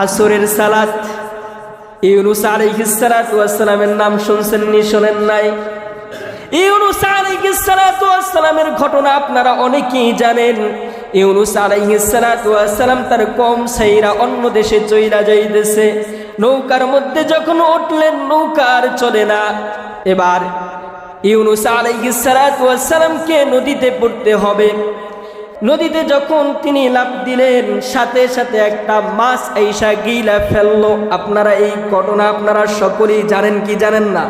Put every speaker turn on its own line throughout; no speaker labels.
আসরের সালাত। ইউনুস আলাইহিস সালাতু ওয়াস সালামের নাম শুনছেন নি শোনেন নাই? ইউনুস আলাইহিস সালাতু ওয়াস সালামের ঘটনা আপনারা অনেকেই জানেন। ইউনুস আলাইহিস সালাতু ওয়াস সালাম তার কওম ছাইরা অন্য দেশে চইলা যাইতেছে। নৌকার মধ্যে যখন উঠলেন নৌকা আর চলে না। এবার ইউনুস আলাইহিস সালাতু ওয়াস সালামকে নদীতে পড়তে হবে। নদীতে যখন তিনি লাফ দিলেন সাথে সাথে একটা মাছ আইসা গিলা ফেললো। আপনারা এই ঘটনা আপনারা সকলেই জানেন কি জানেন না?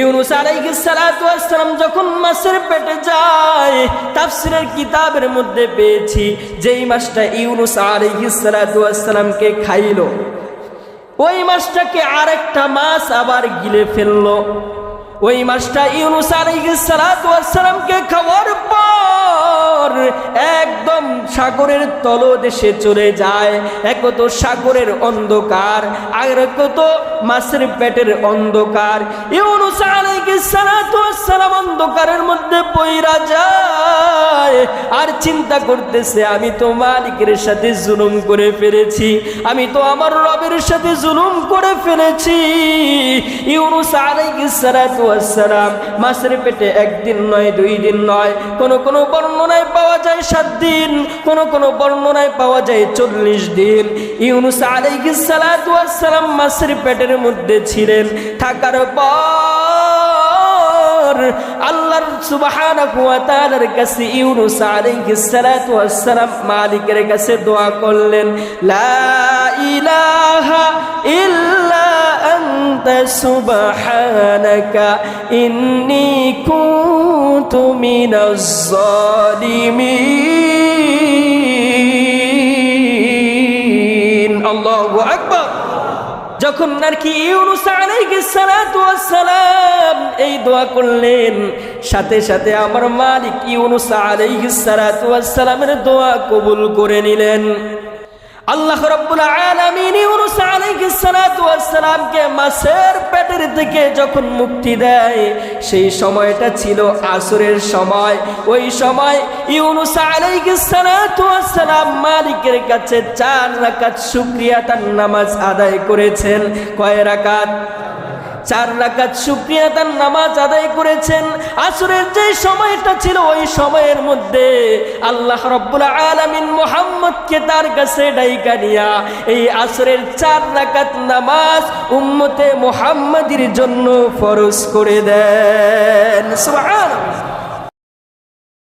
ইউনুস আলাইহিস সালাতু ওয়াস সালাম যখন মাছের পেটে যায়, তাফসীরের কিতাবের মধ্যে পেয়েছি যেই মাছটা ইউনুস আলাইহিস সালাতু ওয়াস সালামকে খাইলো, ওই মাছটাকে আরেকটা মাছ আবার গিলে ফেললো। ওই মাছটা ইউনুস আলাইহিস সালাতু ওয়াস সালামকে খাওয়ার পর একদম সাগরের তলদেশে চলে যায়। এক তো সাগরের অন্ধকার, আর এক তো মাছের পেটের অন্ধকার। ইউনুস আলাইহিস সালাতু ওয়াস সালাম অন্ধকারের মধ্যে পইরা যায় আর চিন্তা করতেছে, আমি তো মালিকের সাথে জুলুম করে ফেলেছি, আমি তো আমার রবের সাথে জুলুম করে ফেলেছি। ইউনুস আলাইহিস সালাতু ওয়াস সালাম মাছের পেটে একদিন নয়, 2 দিন নয়, কোন কোন বর্ণনায় পাওয়া যায় 7 দিন, কোন কোন বর্ণনায় পাওয়া যায় 40 দিন। ইউনুস আলাইহিস সালাতু ওয়াস সালাম মাছের পেটের মধ্যে ছিলেন। থাকার পর আল্লাহর সুবহানাহু ওয়া তাআলার কাছে ইউনুস আলাইহিস সালাতু ওয়াস সালাম মালিকের কাছে দোয়া করলেন, লা ইলাহা ইল্লা আনতা সুবহানাকা ইন্নী কুনতু মিনাজ জালিমিন। আল্লাহু আকবার। যখন নাকি ইউনুস আলাইহিস সালাতু ওয়াস সালাম এই দোয়া করলেন, সাথে সাথে আমার মালিক ইউনুস আলাইহিস সালাতু ওয়াস সালামের দোয়া কবুল করে নিলেন। আল্লাহ রাব্বুল আলামিন ইউনুস আলাইহিস সালাতু ওয়াস সালামকে মাছের পেটের থেকে যখন মুক্তি দেয়, সেই সময়টা ছিল আসরের সময়। ওই সময় ইউনুস আলাইহিস সালাতু ওয়াস সালাম মালিকের কাছে 4 রাকাত শুকরিয়াতার নামাজ আদায় করেছেন। কয় রাকাত? 4 রাকাত শুকরিয়াতার নামাজ আদায় করেছেন। আসরের যে সময়টা ছিল ওই সময়ের মধ্যে আল্লাহ রাব্বুল আলামিন মুহাম্মদকে তার কাছে ডাইকা নিয়া এই আসরের 4 রাকাত নামাজ উম্মতে মুহাম্মাদির জন্য ফরজ করে দেন। সুবহানাল্লাহ।